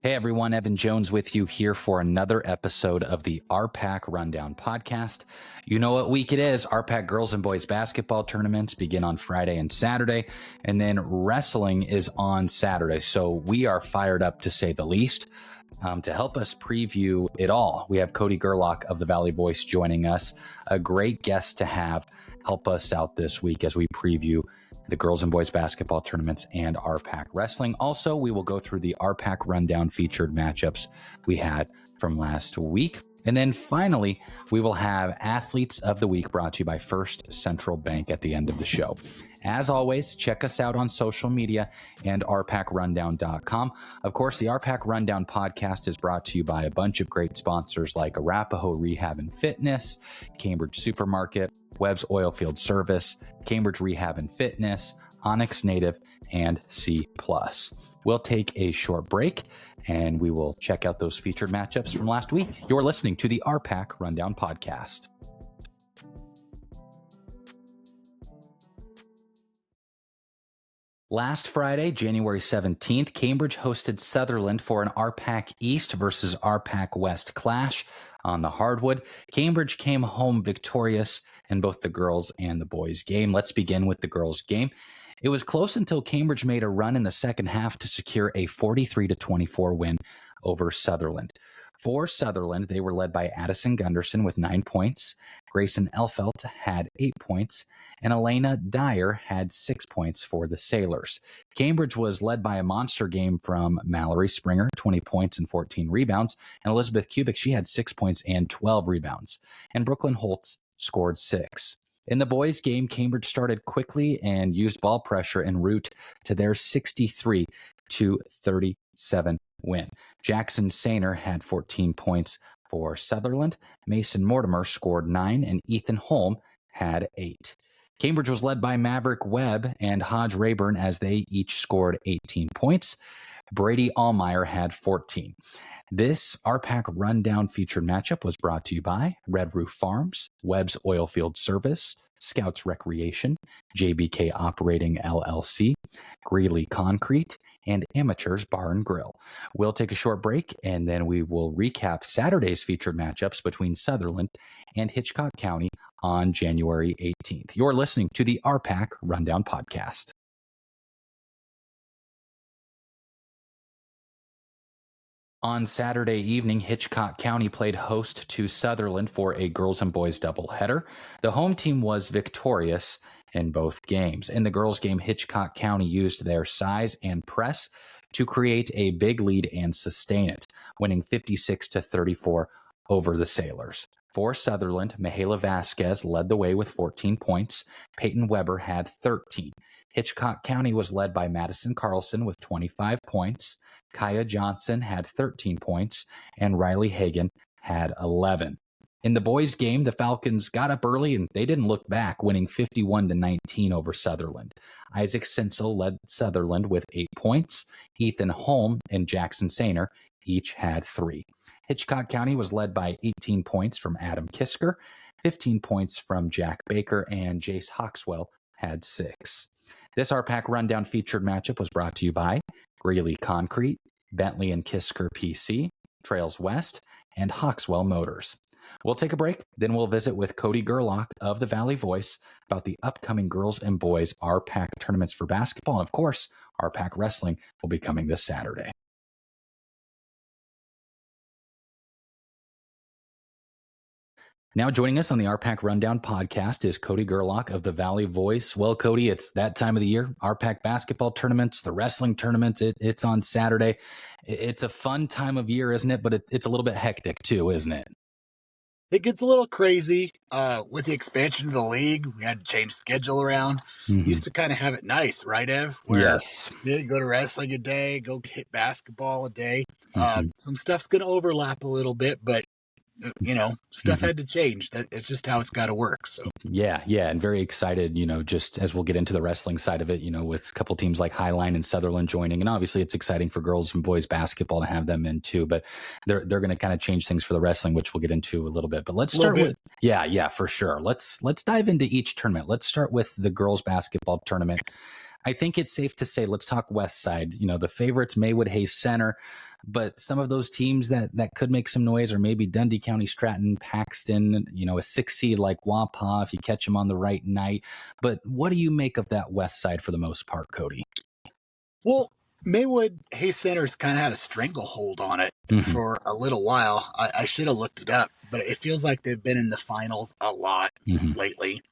Hey everyone, Evan Jones with you here for another episode of the RPAC Rundown podcast. You know what week it is. RPAC girls and boys basketball tournaments begin on Friday and Saturday, and then wrestling is on Saturday. So we are fired up to say the least. To help us preview it all, we have Cody Gerlach of the Valley Voice joining us, a great guest to have help us out this week as we preview the girls and boys basketball tournaments and RPAC wrestling. Also, we will go through the RPAC rundown featured matchups we had from last week. And then finally, we will have Athletes of the Week brought to you by First Central Bank at the end of the show. As always, check us out on social media and rpacrundown.com. Of course, the RPAC Rundown podcast is brought to you by a bunch of great sponsors like Arapahoe Rehab and Fitness, Cambridge Supermarket, Webb's Oilfield Service, Cambridge Rehab and Fitness, Onyx Native, and C+. We'll take a short break and we will check out those featured matchups from last week. You're listening to the RPAC Rundown podcast. Last Friday, January 17th, Cambridge hosted Sutherland for an RPAC East versus RPAC West clash on the hardwood. Cambridge came home victorious in both the girls and the boys game. Let's begin with the girls game. It was close until Cambridge made a run in the second half to secure a 43-24 win over Sutherland. For Sutherland, they were led by Addison Gunderson with 9 points. Grayson Elfelt had 8 points, and Elena Dyer had 6 points for the Sailors. Cambridge was led by a monster game from Mallory Springer, 20 points and 14 rebounds, and Elizabeth Kubik, she had 6 points and 12 rebounds, and Brooklyn Holtz scored 6. In the boys' game, Cambridge started quickly and used ball pressure en route to their 63-37 win. Jackson Sainer had 14 points for Sutherland. Mason Mortimer scored 9, and Ethan Holm had 8. Cambridge was led by Maverick Webb and Hodge Rayburn as they each scored 18 points. Brady Allmeyer had 14. This RPAC Rundown featured matchup was brought to you by Red Roof Farms, Webb's Oilfield Service, Scouts Recreation, JBK Operating LLC, Greeley Concrete, and Amateurs Bar and Grill. We'll take a short break, and then we will recap Saturday's featured matchups between Sutherland and Hitchcock County on January 18th. You're listening to the RPAC Rundown podcast. On Saturday evening, Hitchcock County played host to Sutherland for a girls and boys doubleheader. The home team was victorious in both games. In the girls' game, Hitchcock County used their size and press to create a big lead and sustain it, winning 56-34 over the Sailors. For Sutherland, Mihaela Vasquez led the way with 14 points. Peyton Weber had 13. Hitchcock County was led by Madison Carlson with 25 points. Kaya Johnson had 13 points, and Riley Hagan had 11. In the boys' game, the Falcons got up early and they didn't look back, winning 51-19 over Sutherland. Isaac Sinsel led Sutherland with 8 points. Ethan Holm and Jackson Sainer each had 3. Hitchcock County was led by 18 points from Adam Kisker, 15 points from Jack Baker, and Jace Hawkswell had 6. This RPAC Rundown featured matchup was brought to you by Greeley Concrete, Bentley and Kisker PC, Trails West, and Hawkswell Motors. We'll take a break, then we'll visit with Cody Gerlach of the Valley Voice about the upcoming girls and boys RPAC tournaments for basketball. And of course, RPAC wrestling will be coming this Saturday. Now joining us on the RPAC Rundown podcast is Cody Gerlach of the Valley Voice. Well, Cody, it's that time of the year. RPAC basketball tournaments, the wrestling tournaments, it's on Saturday. It's a fun time of year, isn't it? But it's a little bit hectic too, isn't it? It gets a little crazy with the expansion of the league. We had to change the schedule around. Mm-hmm. Used to kind of have it nice, right, Ev? Where Yes. you go to wrestling a day, go hit basketball a day. Mm-hmm. Some stuff's going to overlap a little bit, but stuff had to change. It's just how it's got to work. So yeah, and very excited, just as we'll get into the wrestling side of it, with a couple teams like Highline and Sutherland joining. And obviously it's exciting for girls and boys basketball to have them in too, but they're going to kind of change things for the wrestling, which we'll get into a little bit. But let's start with yeah, for sure. Let's dive into each tournament. Let's start with the girls basketball tournament. I think it's safe to say, let's talk West Side. The favorites, Maywood Hayes Center. But some of those teams that could make some noise are maybe Dundee County, Stratton, Paxton, a 6 seed like Wapaw if you catch them on the right night. But what do you make of that west side for the most part, Cody? Well, Maywood Hayes Center's kind of had a stranglehold on it for a little while. I should have looked it up, but it feels like they've been in the finals a lot lately.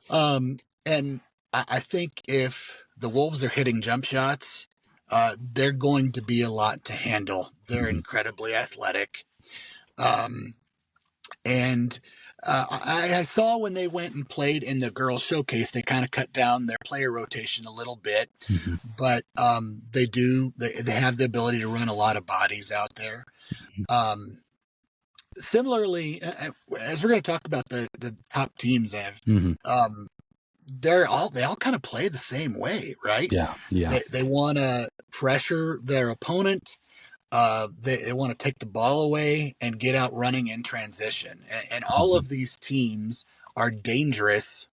And I think if the Wolves are hitting jump shots, they're going to be a lot to handle. They're incredibly athletic. And I saw when they went and played in the girls' showcase, they kind of cut down their player rotation a little bit, but they have the ability to run a lot of bodies out there. Similarly, as we're going to talk about the top teams, they all kind of play the same way, right? Yeah. They want to pressure their opponent. They want to take the ball away and get out running in transition. And all of these teams are dangerous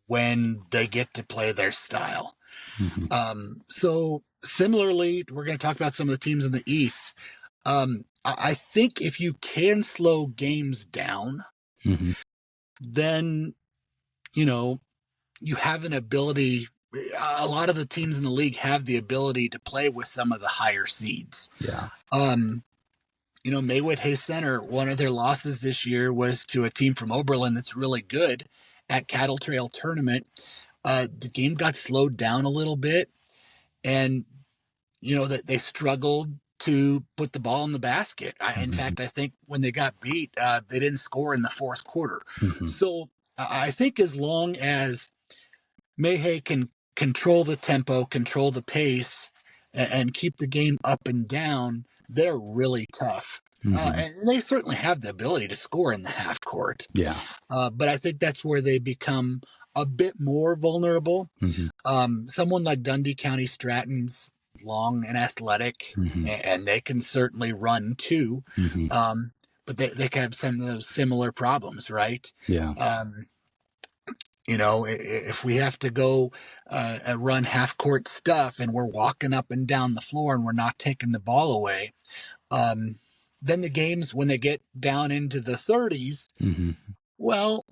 when they get to play their style. So similarly, we're going to talk about some of the teams in the East. I think if you can slow games down, then, you have an ability. A lot of the teams in the league have the ability to play with some of the higher seeds. Yeah. Maywood Hayes Center, one of their losses this year was to a team from Oberlin that's really good at Cattle Trail Tournament. The game got slowed down a little bit, and that they struggled to put the ball in the basket. In fact, I think when they got beat, they didn't score in the fourth quarter. So I think as long as Mayhay can control the tempo, control the pace, and keep the game up and down, they're really tough. And they certainly have the ability to score in the half court. Yeah. But I think that's where they become a bit more vulnerable. Someone like Dundee County Stratton's long and athletic, and they can certainly run too. But they can have some of those similar problems, right? Yeah. If we have to go and run half court stuff and we're walking up and down the floor and we're not taking the ball away, then the games, when they get down into the 30s, well,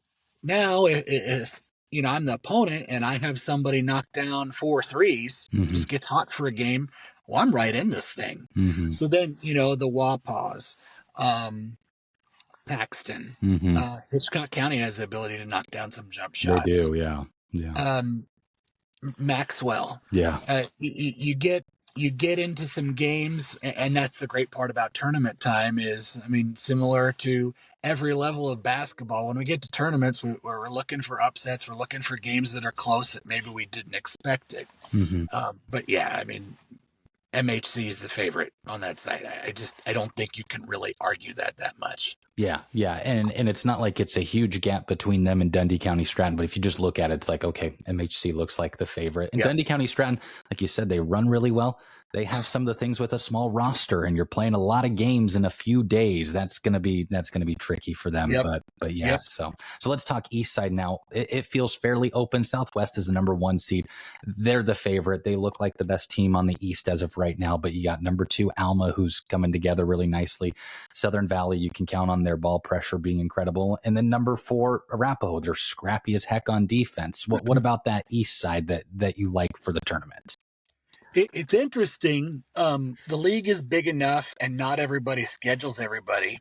now if I'm the opponent and I have somebody knock down 4 threes, just gets hot for a game, well, I'm right in this thing. So then, the Wapaws, Paxton, Hitchcock County has the ability to knock down some jump shots. They do, yeah. Maxwell. Yeah. You get into some games, and that's the great part about tournament time is, similar to every level of basketball, when we get to tournaments, we're looking for upsets, we're looking for games that are close that maybe we didn't expect it. But yeah, MHC is the favorite on that side. I don't think you can really argue that much. Yeah. And it's not like it's a huge gap between them and Dundee County Stratton, but if you just look at it, it's like, okay, MHC looks like the favorite. And Dundee County Stratton, like you said, they run really well. They have some of the things with a small roster, and you're playing a lot of games in a few days. That's gonna be tricky for them. But yeah. So let's talk East Side now. It feels fairly open. Southwest is the number 1 seed. They're the favorite. They look like the best team on the East as of right now. But you got number 2 Alma, who's coming together really nicely. Southern Valley, you can count on their ball pressure being incredible. And then number 4 Arapahoe, they're scrappy as heck on defense. What about that East Side that you like for the tournament? It's interesting. The league is big enough, and not everybody schedules everybody.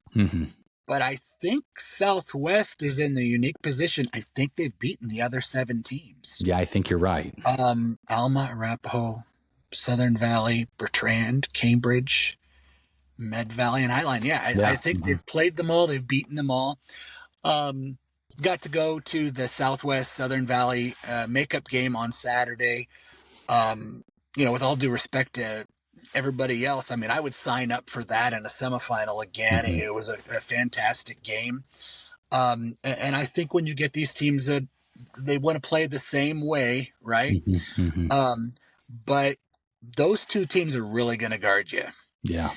But I think Southwest is in the unique position. I think they've beaten the other 7 teams. Yeah, I think you're right. Alma, Arapahoe, Southern Valley, Bertrand, Cambridge, Med Valley, and Highline. I think they've played them all. They've beaten them all. Got to go to the Southwest Southern Valley makeup game on Saturday. With all due respect to everybody else, I would sign up for that in a semifinal again. It was a fantastic game. And I think when you get these teams that they want to play the same way, right? But those 2 teams are really going to guard you. Yeah.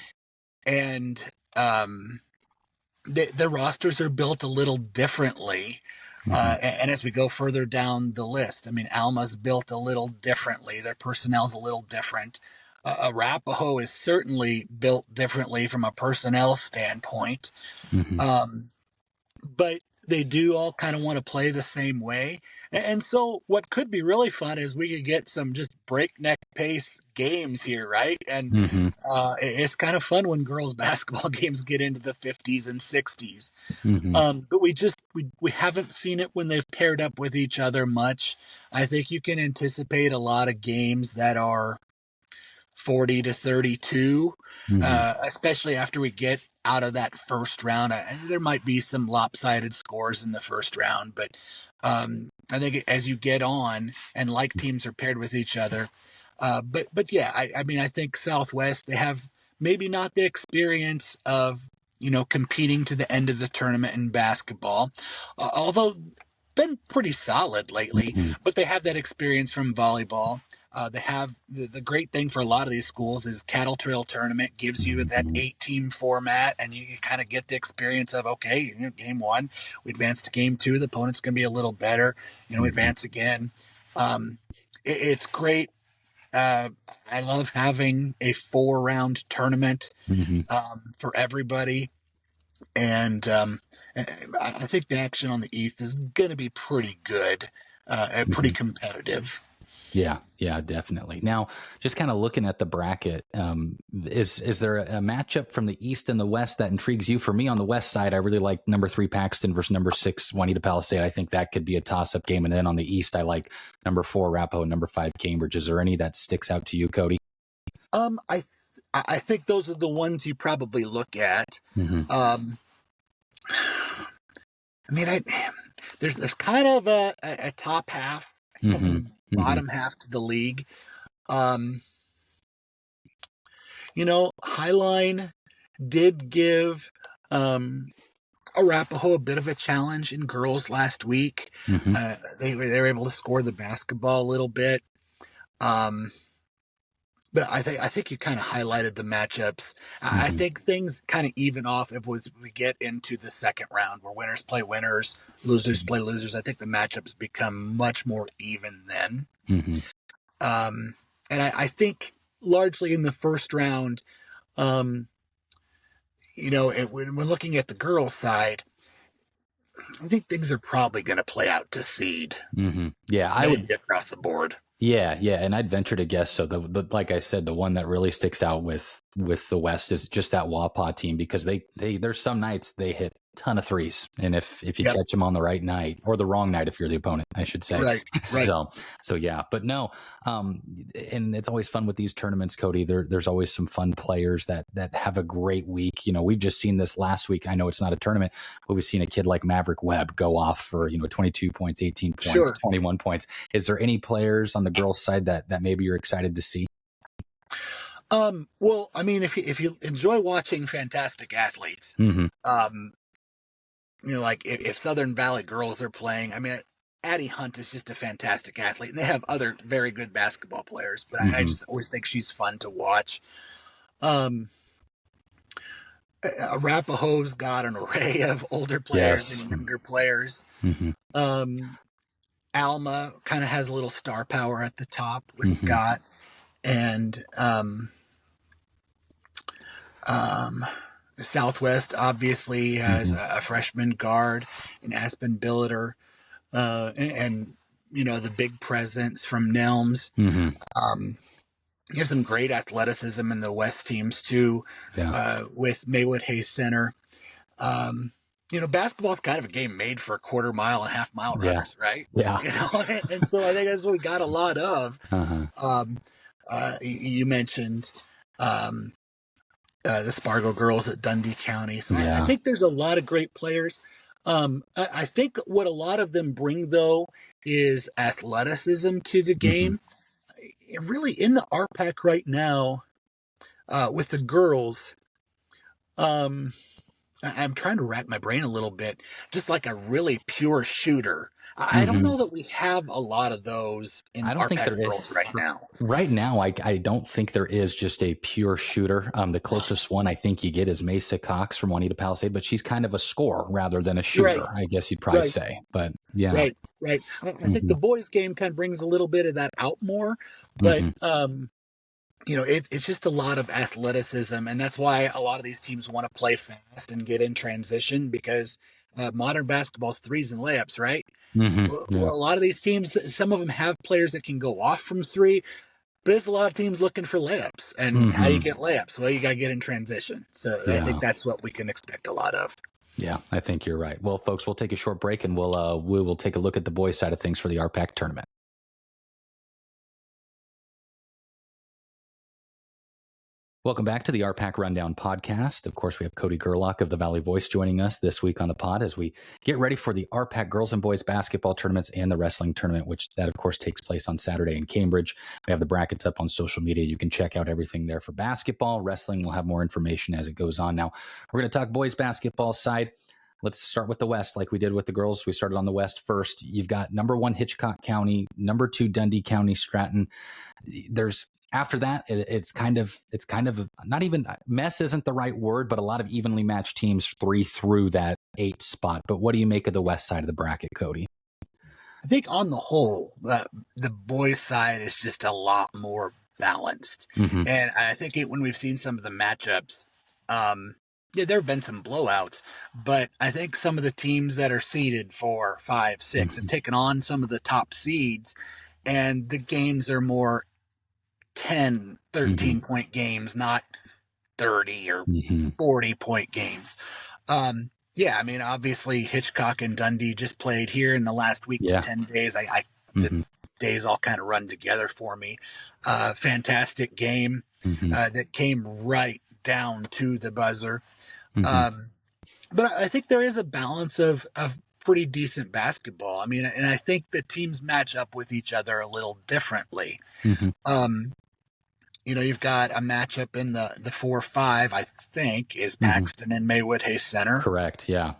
And the rosters are built a little differently. And as we go further down the list, Alma's built a little differently. Their personnel's a little different. Arapahoe is certainly built differently from a personnel standpoint. But they do all kind of want to play the same way. And so, what could be really fun is we could get some just breakneck pace games here, right? And it's kind of fun when girls' basketball games get into the 50s and 60s. But we haven't seen it when they've paired up with each other much. I think you can anticipate a lot of games that are 40-32, especially after we get out of that first round. There might be some lopsided scores in the first round, but I think as you get on and like teams are paired with each other, but yeah, I mean, I think Southwest, they have maybe not the experience of competing to the end of the tournament in basketball, although been pretty solid lately, but they have that experience from volleyball. They have the great thing for a lot of these schools is Cattle Trail Tournament gives you that 8-team format, and you kind of get the experience of, okay, game one, we advance to game two, the opponent's going to be a little better, we advance again. It's great. I love having a 4-round tournament for everybody. And I think the action on the East is going to be pretty good and pretty competitive. Yeah, definitely. Now, just kind of looking at the bracket, is there a matchup from the East and the West that intrigues you? For me, on the West side, I really like number 3 Paxton versus number 6 Juanita Palisade. I think that could be a toss-up game. And then on the East, I like number 4 Arapahoe and number 5 Cambridge. Is there any that sticks out to you, Cody? I think those are the ones you probably look at. I mean, there's kind of a top half and bottom half to the league. Highline did give Arapahoe a bit of a challenge in girls last week. They were able to score the basketball a little bit. But I think you kind of highlighted the matchups. I think things kind of even off if we get into the second round where winners play winners, losers play losers. I think the matchups become much more even then. And I think largely in the first round, when we're looking at the girls' side, I think things are probably going to play out to seed. Yeah, I would across the board. Yeah, and I'd venture to guess. So the like I said, the one that really sticks out with the West is just that Wapaw team, because they there's some nights they hit a ton of threes, and if you catch them on the right night or the wrong night, if you're the opponent, I should say. Right. So yeah, but no, and it's always fun with these tournaments, Cody. There's always some fun players that have a great week. We've just seen this last week. I know it's not a tournament, but we've seen a kid like Maverick Webb go off for 22 points, 18 points, 21 points. Is there any players on the girls' side that maybe you're excited to see? Well, I mean, if you enjoy watching fantastic athletes, like if Southern Valley girls are playing, I mean, Addie Hunt is just a fantastic athlete, and they have other very good basketball players, but I just always think she's fun to watch. Arapahoe's got an array of older players and younger players. Alma kind of has a little star power at the top with Scott, and Southwest obviously has a freshman guard in Aspen Billiter, and the big presence from Nelms. You have some great athleticism in the West teams too, with Maywood Hayes Center. Basketball's kind of a game made for quarter mile and half mile runners, right? Yeah. And so I think that's what we got a lot of. You mentioned the Spargo girls at Dundee County. So I think there's a lot of great players. I think what a lot of them bring, though, is athleticism to the game. Really, in the RPAC right now, with the girls, I'm trying to rack my brain a little bit, just like a really pure shooter. I don't know that we have a lot of those in RPAC girls right now. Right now, I don't think there is just a pure shooter. The closest one I think you get is Mesa Cox from Juanita Palisade, but she's kind of a scorer rather than a shooter, I guess you'd probably say. But yeah. Right. I think the boys' game kind of brings a little bit of that out more, but it's just a lot of athleticism, and that's why a lot of these teams want to play fast and get in transition because modern basketball's threes and layups, right? Yeah. Well, a lot of these teams, some of them have players that can go off from three, but there's a lot of teams looking for layups. And how do you get layups? Well, you got to get in transition. So I think that's what we can expect a lot of. Yeah, I think you're right. Well, folks, we'll take a short break and we will take a look at the boys' side of things for the RPAC tournament. Welcome back to the RPAC Rundown podcast. Of course, we have Cody Gerlach of the Valley Voice joining us this week on the pod as we get ready for the RPAC girls and boys basketball tournaments and the wrestling tournament, which that, of course, takes place on Saturday in Cambridge. We have the brackets up on social media. You can check out everything there for basketball. Wrestling, we'll have more information as it goes on. Now, we're going to talk boys basketball side. Let's start with the West like we did with the girls. We started on the West first. You've got number 1 Hitchcock County, number 2 Dundee County, Stratton. After that, it's kind of not even mess isn't the right word, but a lot of evenly matched teams 3 through that 8 spot. But what do you make of the West side of the bracket, Cody? I think on the whole, the boys' side is just a lot more balanced. Mm-hmm. And I think when we've seen some of the matchups, there have been some blowouts, but I think some of the teams that are seeded 4, 5, 6 have taken on some of the top seeds, and the games are more 10, 13 point games, not 30 or 40 point games. Obviously Hitchcock and Dundee just played here in the last week to 10 days. The days all kind of run together for me. Fantastic game that came right down to the buzzer. But I think there is a balance of pretty decent basketball. And I think the teams match up with each other a little differently. You've got a matchup in the 4-5, I think, is Paxton and Maywood Hayes Center. Correct. Yeah.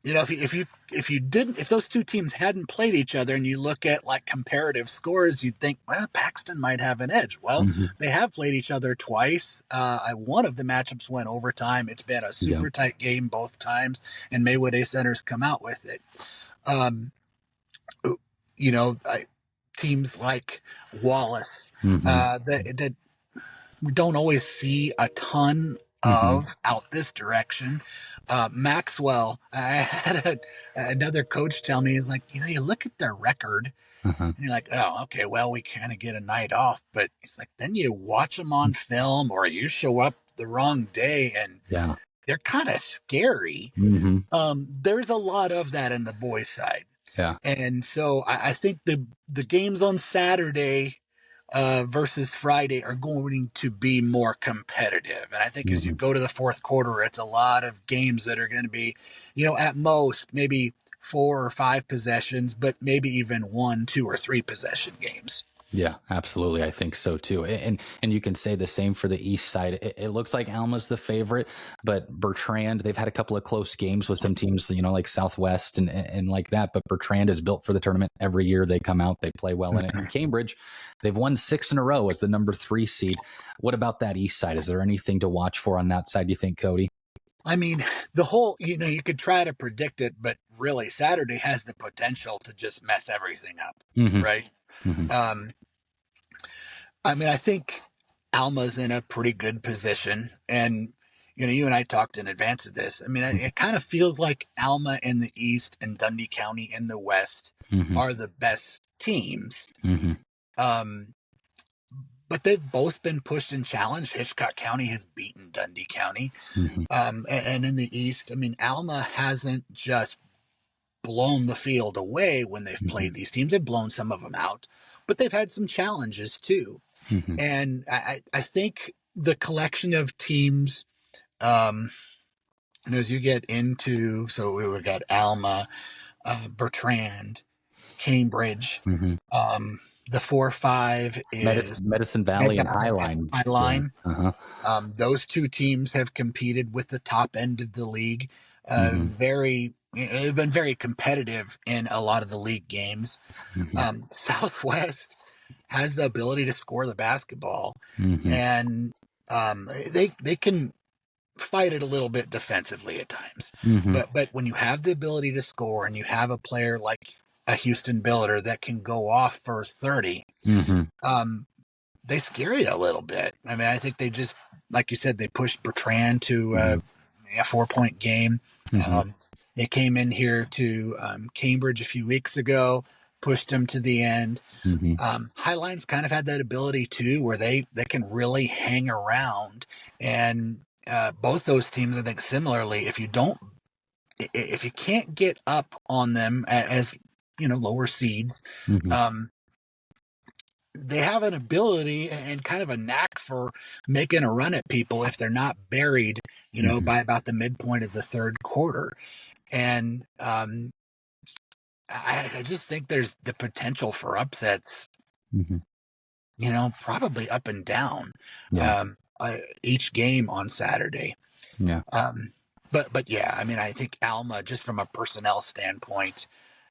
If those two teams hadn't played each other and you look at like comparative scores, you'd think, well, Paxton might have an edge. Well, they have played each other twice. One of the matchups went overtime. It's been a super tight game both times, and Maywood Hayes Center's come out with it. Teams like Wallace that we don't always see a ton of out this direction. Maxwell, I had another coach tell me, he's like, you look at their record and you're like, oh, okay, well, we kind of get a night off. But it's like, then you watch them on film or you show up the wrong day and they're kind of scary. There's a lot of that in the boys' side. Yeah. And so I think the games on Saturday versus Friday are going to be more competitive. And I think as you go to the fourth quarter, it's a lot of games that are going to be, at most maybe 4 or 5 possessions, but maybe even 1, 2, or 3 possession games. Yeah, absolutely. I think so too. And you can say the same for the East side. It looks like Alma's the favorite, but Bertrand, they've had a couple of close games with some teams, like Southwest and like that. But Bertrand is built for the tournament every year. They come out, they play well in it. And Cambridge, they've won 6 in a row as the number 3 seed. What about that East side? Is there anything to watch for on that side, you think, Cody? The whole, you could try to predict it, but really Saturday has the potential to just mess everything up, right? I think Alma's in a pretty good position. And, you and I talked in advance of this. It kind of feels like Alma in the East and Dundee County in the West are the best teams. But they've both been pushed and challenged. Hitchcock County has beaten Dundee County. And in the East, Alma hasn't just blown the field away when they've played these teams. They've blown some of them out, but they've had some challenges too. And I think the collection of teams, and as you get into, so we got Alma, Bertrand, Cambridge, the 4-5 is Medicine Valley and Highline. Those two teams have competed with the top end of the league. They've been very competitive in a lot of the league games. Southwest has the ability to score the basketball, and they can fight it a little bit defensively at times. But when you have the ability to score and you have a player like a Houston Billiter that can go off for 30, they scare you a little bit. I mean, I think they just, like you said, they pushed Bertrand to a 4-point game. They came in here to Cambridge a few weeks ago, pushed them to the end. Highline's kind of had that ability too, where they can really hang around. And both those teams, I think, similarly, if you can't get up on them as lower seeds, they have an ability and kind of a knack for making a run at people if they're not buried, by about the midpoint of the third quarter. And I just think there's the potential for upsets, probably up and down each game on Saturday. Yeah. But yeah, I mean, I think Alma, just from a personnel standpoint,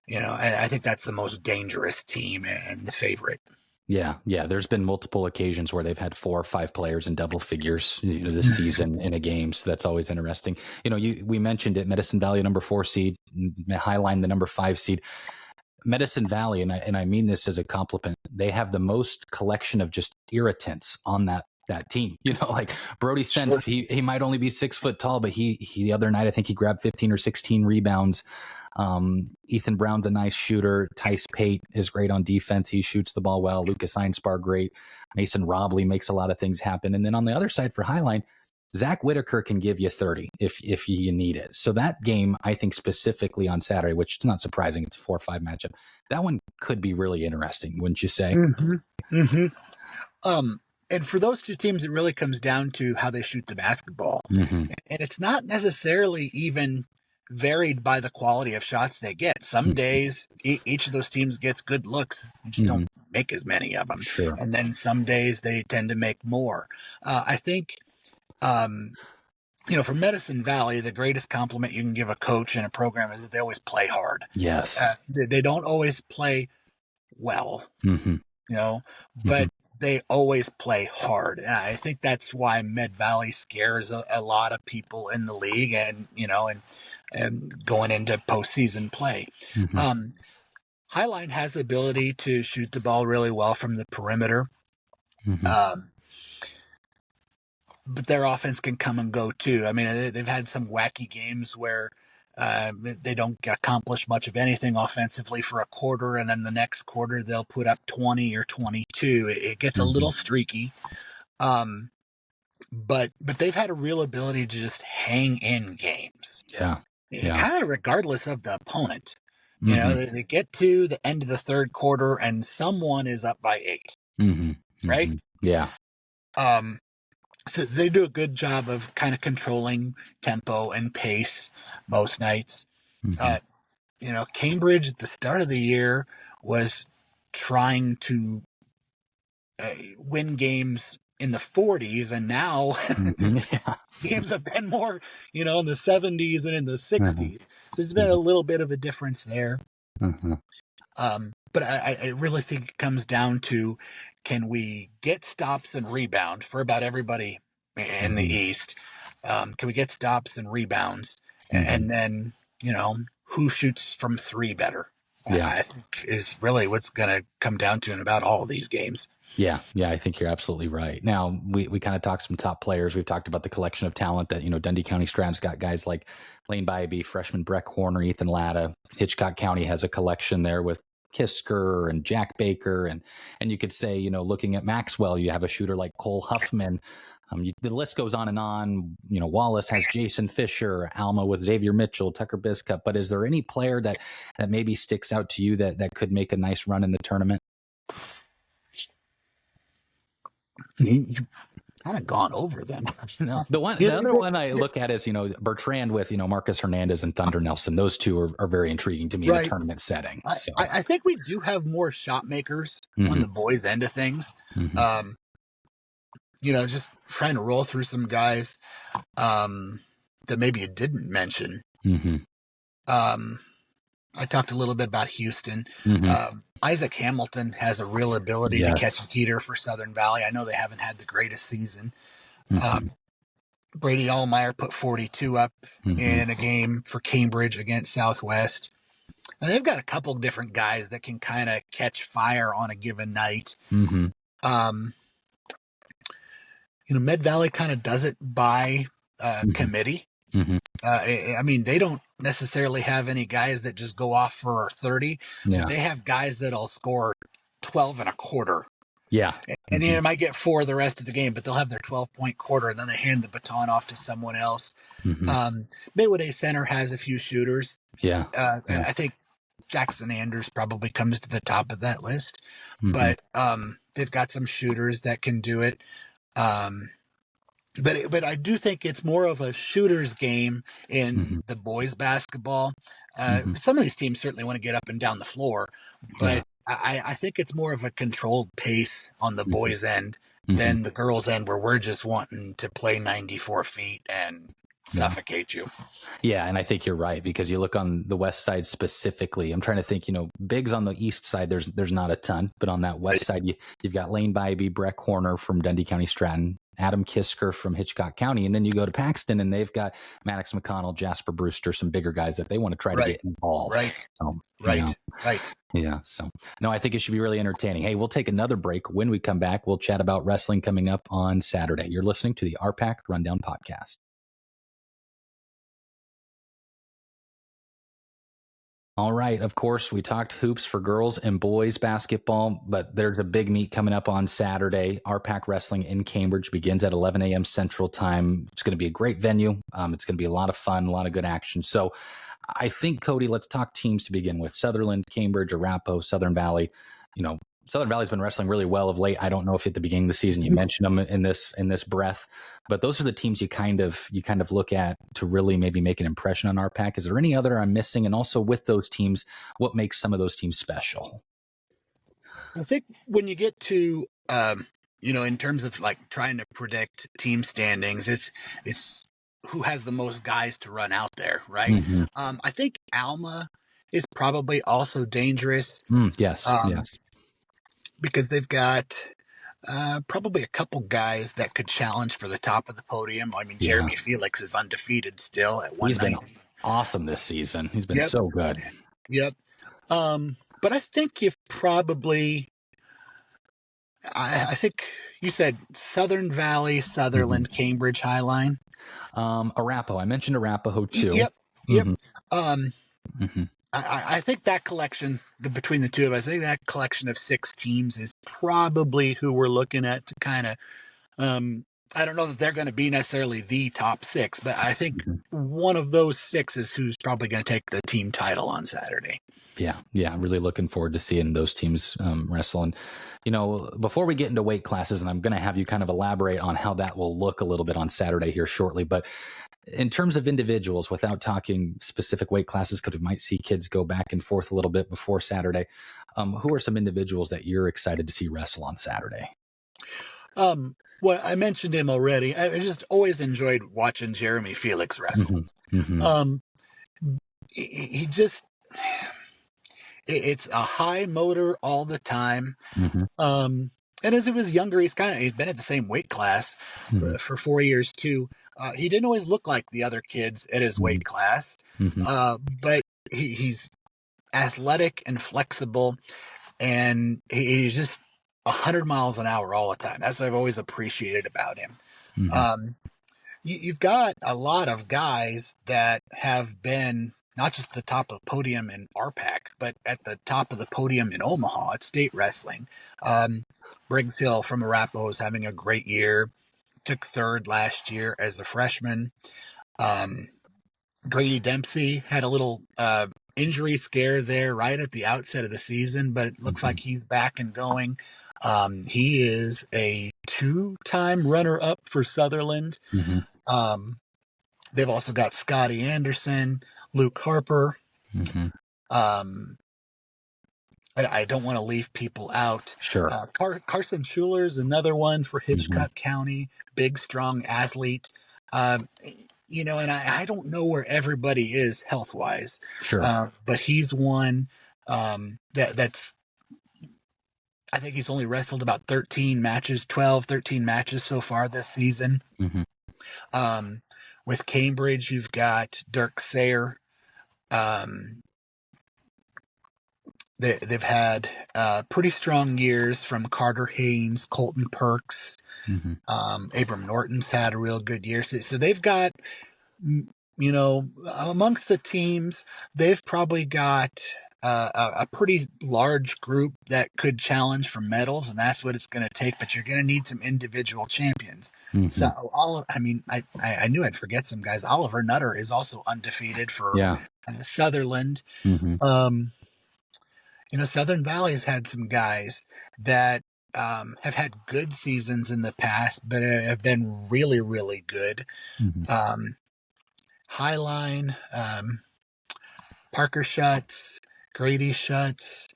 I think that's the most dangerous team and the favorite. Yeah. There's been multiple occasions where they've had 4 or 5 players in double figures this season in a game. So that's always interesting. We mentioned it, Medicine Valley, number 4 seed, Highline, the number 5 seed. Medicine Valley, and I mean this as a compliment, they have the most collection of just irritants on that team. Like Brody Senf, he might only be 6 foot tall, but he the other night, I think he grabbed 15 or 16 rebounds. Ethan Brown's a nice shooter. Tice Pate is great on defense. He shoots the ball well. Lucas Einspar, great. Mason Robley makes a lot of things happen. And then on the other side for Highline, Zach Whitaker can give you 30 if you need it. So that game, I think specifically on Saturday, which is not surprising, it's a 4-5 matchup. That one could be really interesting, wouldn't you say? And for those two teams, it really comes down to how they shoot the basketball. And it's not necessarily even varied by the quality of shots they get. Some days, each of those teams gets good looks. You just don't make as many of them. Sure. And then some days they tend to make more. I think, for Medicine Valley, the greatest compliment you can give a coach and a program is that they always play hard. Yes. They don't always play well, but they always play hard. And I think that's why Med Valley scares a lot of people in the league and going into postseason play. Highline has the ability to shoot the ball really well from the perimeter. But their offense can come and go too. I mean, they've had some wacky games where they don't accomplish much of anything offensively for a quarter, and then the next quarter they'll put up 20 or 22. It gets a little streaky. But they've had a real ability to just hang in games. Yeah. Kind of regardless of the opponent. They get to the end of the third quarter and someone is up by 8. Right? Yeah. So they do a good job of kind of controlling tempo and pace most nights. Cambridge at the start of the year was trying to win games in the 40s, and now games have been more, in the 70s and in the 60s. So there's been a little bit of a difference there. But I really think it comes down to, can we get stops and rebound for about everybody in the East? Can we get stops and rebounds? And then, who shoots from 3 better? I think is really what's going to come down to in about all of these games. Yeah, I think you're absolutely right. Now, we kind of talked some top players. We've talked about the collection of talent that, Dundee County Stratton's got guys like Lane Bybee, freshman Breck Horner, Ethan Latta. Hitchcock County has a collection there with Kisker and Jack Baker. And you could say, looking at Maxwell, you have a shooter like Cole Huffman. The list goes on and on. Wallace has Jason Fisher, Alma with Xavier Mitchell, Tucker Biscup. But is there any player that maybe sticks out to you that could make a nice run in the tournament? You've kind of gone over them. No. The other one I look at is, Bertrand with, Marcus Hernandez and Thunder Nelson. Those two are very intriguing to me in a tournament setting. So. I think we do have more shot makers on the boys' end of things. Just trying to roll through some guys that maybe you didn't mention. I talked a little bit about Houston. Isaac Hamilton has a real ability to catch a heater for Southern Valley. I know they haven't had the greatest season. Brady Allmeyer put 42 up in a game for Cambridge against Southwest. And they've got a couple different guys that can kind of catch fire on a given night. Med Valley kind of does it by committee. I mean, they don't necessarily have any guys that just go off for 30, but they have guys that'll score 12 and a quarter. Yeah. And they might get 4 the rest of the game, but they'll have their 12-point quarter, and then they hand the baton off to someone else. Maywood Center has a few shooters. Yeah. I think Jackson Anders probably comes to the top of that list, but they've got some shooters that can do it. But I do think it's more of a shooter's game in the boys basketball. Some of these teams certainly want to get up and down the floor, but I think it's more of a controlled pace on the boys' end than the girls' end, where we're just wanting to play 94 feet and suffocate you. Yeah, and I think you're right, because you look on the west side specifically. I'm trying to think, bigs on the east side, there's not a ton, but on that west side, you've got Lane Bybee, Breck Horner from Dundee County Stratton, Adam Kisker from Hitchcock County, and then you go to Paxton, and they've got Maddox McConnell, Jasper Brewster, some bigger guys that they want to try to get involved. Right. Yeah. So, no, I think it should be really entertaining. Hey, we'll take another break. When we come back, we'll chat about wrestling coming up on Saturday. You're listening to the RPAC Rundown Podcast. All right. Of course, we talked hoops for girls and boys basketball, but there's a big meet coming up on Saturday. RPAC Wrestling in Cambridge begins at 11 a.m. Central Time. It's going to be a great venue. It's going to be a lot of fun, a lot of good action. So I think, Cody, let's talk teams to begin with. Sutherland, Cambridge, Arapahoe, Southern Valley. Southern Valley's been wrestling really well of late. I don't know if at the beginning of the season you mentioned them in this breath, but those are the teams you kind of look at to really maybe make an impression on RPAC. Is there any other I'm missing? And also with those teams, what makes some of those teams special? I think when you get to in terms of like trying to predict team standings, it's who has the most guys to run out there, right? I think Alma is probably also dangerous. Yes. Because they've got probably a couple guys that could challenge for the top of the podium. I mean, Jeremy Felix is undefeated still at 190. He's been awesome this season. He's been so good. Yep. But I think you've probably, I think you said Southern Valley, Sutherland, Cambridge, Highline. Arapahoe. I mentioned Arapahoe too. Yep. I think that collection between the two of us, I think that collection of 6 teams is probably who we're looking at to kind of, I don't know that they're going to be necessarily the top 6, but I think one of those 6 is who's probably going to take the team title on Saturday. Yeah. I'm really looking forward to seeing those teams wrestle. And, before we get into weight classes, and I'm going to have you kind of elaborate on how that will look a little bit on Saturday here shortly, but in terms of individuals, without talking specific weight classes, because we might see kids go back and forth a little bit before Saturday, who are some individuals that you're excited to see wrestle on Saturday? Well, I mentioned him already. I just always enjoyed watching Jeremy Felix wrestle. He just, it's a high motor all the time. And as he was younger, he's been at the same weight class for 4 years too. He didn't always look like the other kids at his weight class, but he's athletic and flexible, and he's just 100 miles an hour all the time. That's what I've always appreciated about him. You've got a lot of guys that have been not just at the top of the podium in RPAC, but at the top of the podium in Omaha at state wrestling. Briggs Hill from Arapahoe is having a great year. Took 3rd last year as a freshman. Grady Dempsey had a little injury scare there right at the outset of the season, but it looks like he's back and going. He is a 2-time runner-up for Sutherland. They've also got Scotty Anderson, Luke Harper. I don't want to leave people out. Sure. Carson Schuler's another one for Hitchcock County, big, strong athlete. And I don't know where everybody is health-wise. Sure. But he's one that's, I think he's only wrestled about 13 matches so far this season. With Cambridge, you've got Dirk Sayer. they've had pretty strong years from Carter Haynes, Colton Perks, Abram Norton's had a real good year. So they've got, amongst the teams, they've probably got a pretty large group that could challenge for medals, and that's what it's going to take. But you're going to need some individual champions. So I knew I'd forget some guys. Oliver Nutter is also undefeated for Sutherland. Southern Valley has had some guys that have had good seasons in the past, but have been really, really good. Highline, Parker Schutz, Grady Schutz,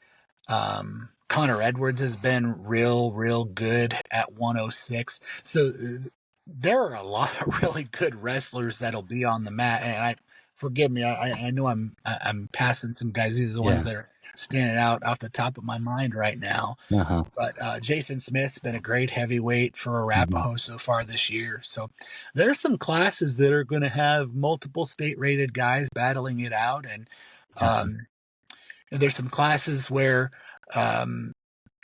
Connor Edwards has been real good at 106. So there are a lot of really good wrestlers that'll be on the mat. And forgive me, I know I'm passing some guys. These are the ones that are standing out off the top of my mind right now. But Jason Smith's been a great heavyweight for Arapahoe so far this year. So there's some classes that are going to have multiple state-rated guys battling it out, and there's some classes where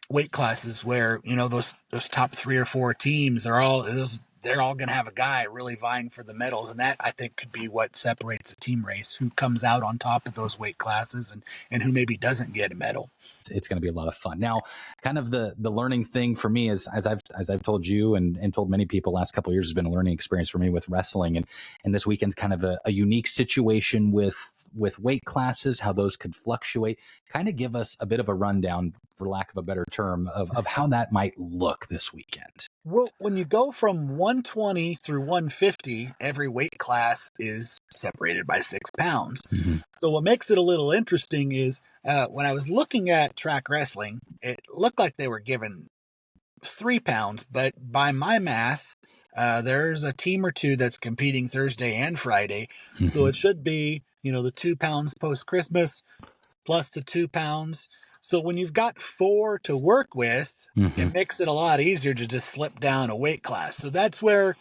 weight classes where those top 3 or 4 teams are all going to have a guy really vying for the medals, and that I think could be what separates a team race, who comes out on top of those weight classes and who maybe doesn't get a medal. It's going to be a lot of fun. Now, kind of the learning thing for me is, as I've told you and told many people, last couple of years has been a learning experience for me with wrestling, and this weekend's kind of a unique situation with weight classes, how those could fluctuate. Kind of give us a bit of a rundown, for lack of a better term, of how that might look this weekend. Well, when you go from 120 through 150, every weight class is separated by 6 pounds. So what makes it a little interesting is when I was looking at track wrestling, it looked like they were given 3 pounds, but by my math, there's a team or two that's competing Thursday and Friday. So it should be, the 2 pounds post-Christmas plus the 2 pounds. So when you've got 4 to work with, it makes it a lot easier to just slip down a weight class. So that's where,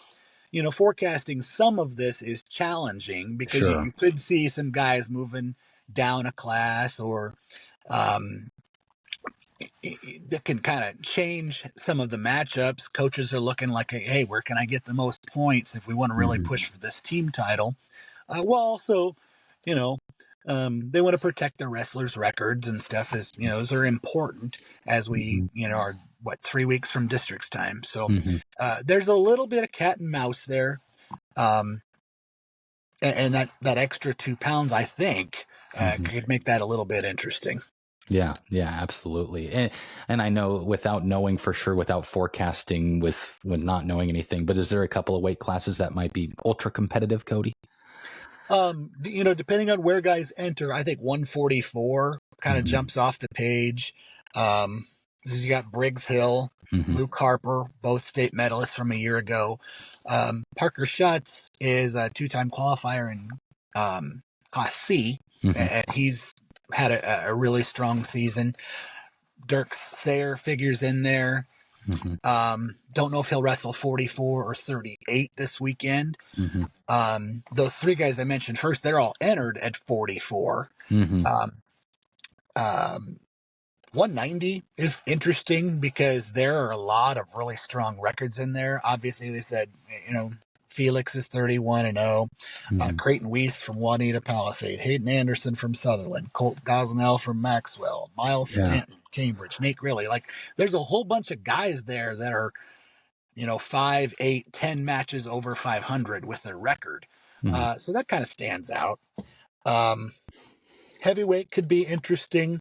forecasting some of this is challenging, because you could see some guys moving down a class, or that can kind of change some of the matchups. Coaches are looking like, hey, where can I get the most points if we want to really push for this team title? Well, also, they want to protect the wrestlers' records and stuff. Those are important as we, are 3 weeks from districts time. So there's a little bit of cat and mouse there. And that extra 2 pounds, I think, could make that a little bit interesting. Yeah, absolutely. And I know, without knowing for sure, without forecasting, with not knowing anything, but is there a couple of weight classes that might be ultra competitive, Cody? Depending on where guys enter, I think 144 kind of jumps off the page. You got Briggs Hill, Luke Harper, both state medalists from a year ago. Parker Schutz is a 2-time qualifier in Class C, and he's had a really strong season. Dirk Sayer figures in there. Don't know if he'll wrestle 44 or 38 this weekend. Those 3 guys I mentioned first, they're all entered at 44. 190 is interesting because there are a lot of really strong records in there. Obviously, we said, Felix is 31-0. Creighton Weiss from Juanita Palisade. Hayden Anderson from Sutherland. Colt Gosnell from Maxwell. Miles Stanton, Cambridge. Nate Grilly. There's a whole bunch of guys there that are, 5, 8, 10 matches over 500 with their record. So that kind of stands out. Heavyweight could be interesting.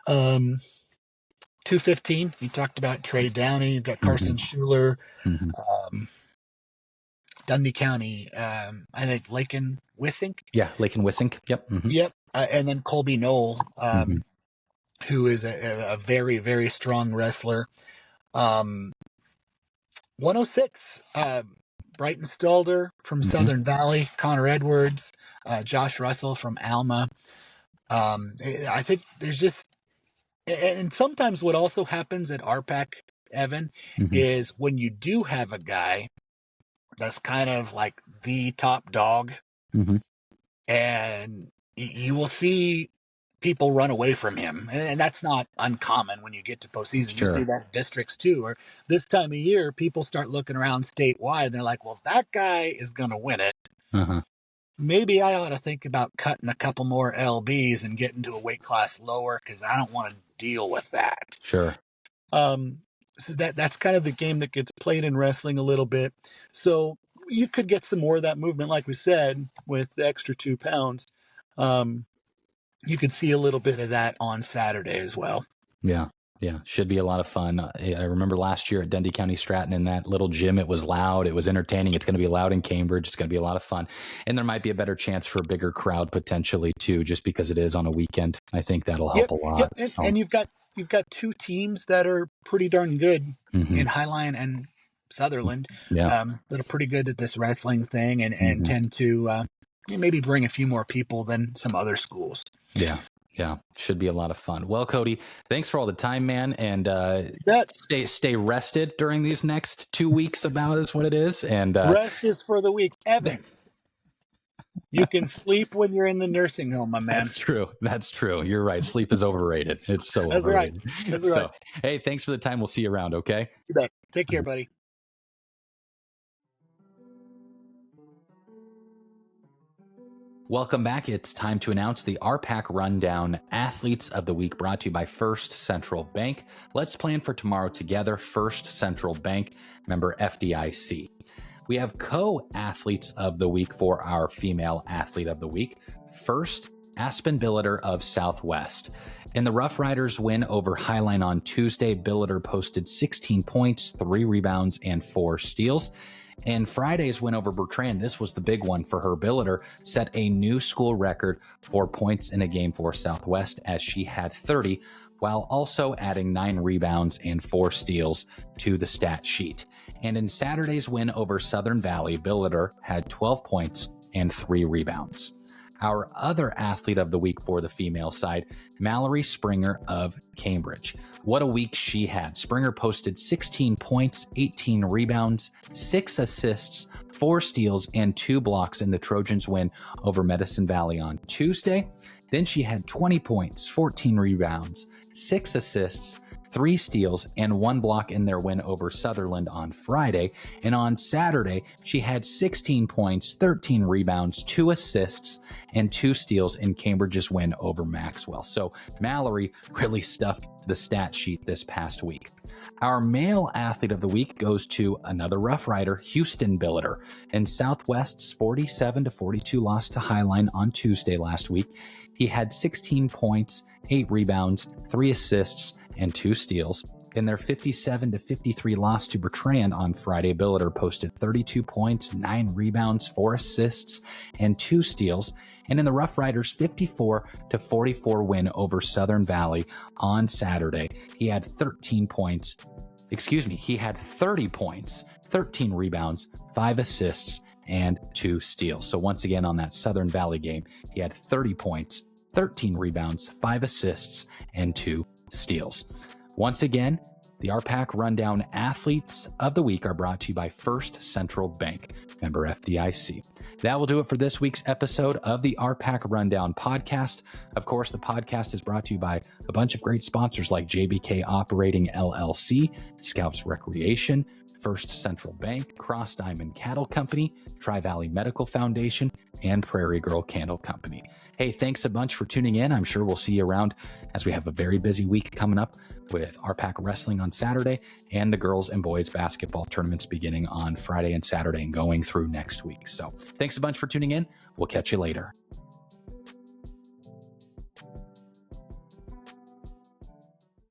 215, you talked about Trey Downey. You've got Carson Schuler. Dundee County, I think Lakin Wissink. Yeah, Lakin Wissink. Yep. Yep. And then Colby Knoll, who is a very, very strong wrestler. 106, Brighton Stalder from Southern Valley, Connor Edwards, Josh Russell from Alma. I think there's just, and sometimes what also happens at RPAC, Evan, is when you do have a guy that's kind of like the top dog, and you will see people run away from him. And that's not uncommon when you get to postseason. Sure. You see that in districts too, or this time of year, people start looking around statewide and they're like, well, that guy is going to win it. Uh-huh. Maybe I ought to think about cutting a couple more LBs and getting to a weight class lower because I don't want to deal with that. Sure. So that's kind of the game that gets played in wrestling a little bit. So you could get some more of that movement, like we said, with the extra 2 pounds. You could see a little bit of that on Saturday as well. Yeah. Yeah. Should be a lot of fun. I remember last year at Dundee County Stratton in that little gym, it was loud. It was entertaining. It's going to be loud in Cambridge. It's going to be a lot of fun. And there might be a better chance for a bigger crowd potentially too, just because it is on a weekend. I think that'll help a lot. Yep. And you've got 2 teams that are pretty darn good in Highline and Sutherland. Yeah. That are pretty good at this wrestling thing and tend to maybe bring a few more people than some other schools. Yeah. Yeah, should be a lot of fun. Well, Cody, thanks for all the time, man, and stay rested during these next 2 weeks. About is what it is, and rest is for the weak. Evan, you can sleep when you're in the nursing home, my man. That's true. You're right. Sleep is overrated. It's so overrated. That's right. Hey, thanks for the time. We'll see you around. Okay. You bet. Take care, buddy. Welcome back. It's time to announce the RPAC Rundown Athletes of the Week, brought to you by First Central Bank. Let's plan for tomorrow together. First Central Bank, member FDIC. We have co-athletes of the week for our female athlete of the week. First, Aspen Billiter of Southwest. In the Rough Riders win over Highline on Tuesday, Billiter posted 16 points, 3 rebounds, and 4 steals. And Friday's win over Bertrand, this was the big one for her. Billiter set a new school record for points in a game for Southwest, as she had 30, while also adding 9 rebounds and 4 steals to the stat sheet. And in Saturday's win over Southern Valley, Billiter had 12 points and 3 rebounds. Our other athlete of the week for the female side, Mallory Springer of Cambridge. What a week she had. Springer posted 16 points, 18 rebounds, 6 assists, 4 steals, and 2 blocks in the Trojans' win over Medicine Valley on Tuesday. Then she had 20 points, 14 rebounds, 6 assists, 3 steals, and 1 block in their win over Sutherland on Friday. And on Saturday, she had 16 points, 13 rebounds, 2 assists, and 2 steals in Cambridge's win over Maxwell. So Mallory really stuffed the stat sheet this past week. Our male athlete of the week goes to another Rough Rider, Houston Billiter. In Southwest's 47-42 loss to Highline on Tuesday last week, he had 16 points, 8 rebounds, 3 assists, and 2 steals. In their 57-53 loss to Bertrand on Friday, Billiter posted 32 points, 9 rebounds, 4 assists, and 2 steals. And in the Rough Riders' 54-44 win over Southern Valley on Saturday, he had 30 points, 13 rebounds, 5 assists, and 2 steals. So once again on that Southern Valley game, he had 30 points, 13 rebounds, 5 assists, and 2 steals. Once again, the RPAC Rundown Athletes of the Week are brought to you by First Central Bank, member FDIC. That will do it for this week's episode of the RPAC Rundown podcast. Of course, the podcast is brought to you by a bunch of great sponsors like JBK Operating LLC, Scouts Recreation, First Central Bank, Cross Diamond Cattle Company, Tri-Valley Medical Foundation, and Prairie Girl Candle Company. Hey, thanks a bunch for tuning in. I'm sure we'll see you around as we have a very busy week coming up with RPAC Wrestling on Saturday and the girls and boys basketball tournaments beginning on Friday and Saturday and going through next week. So thanks a bunch for tuning in. We'll catch you later.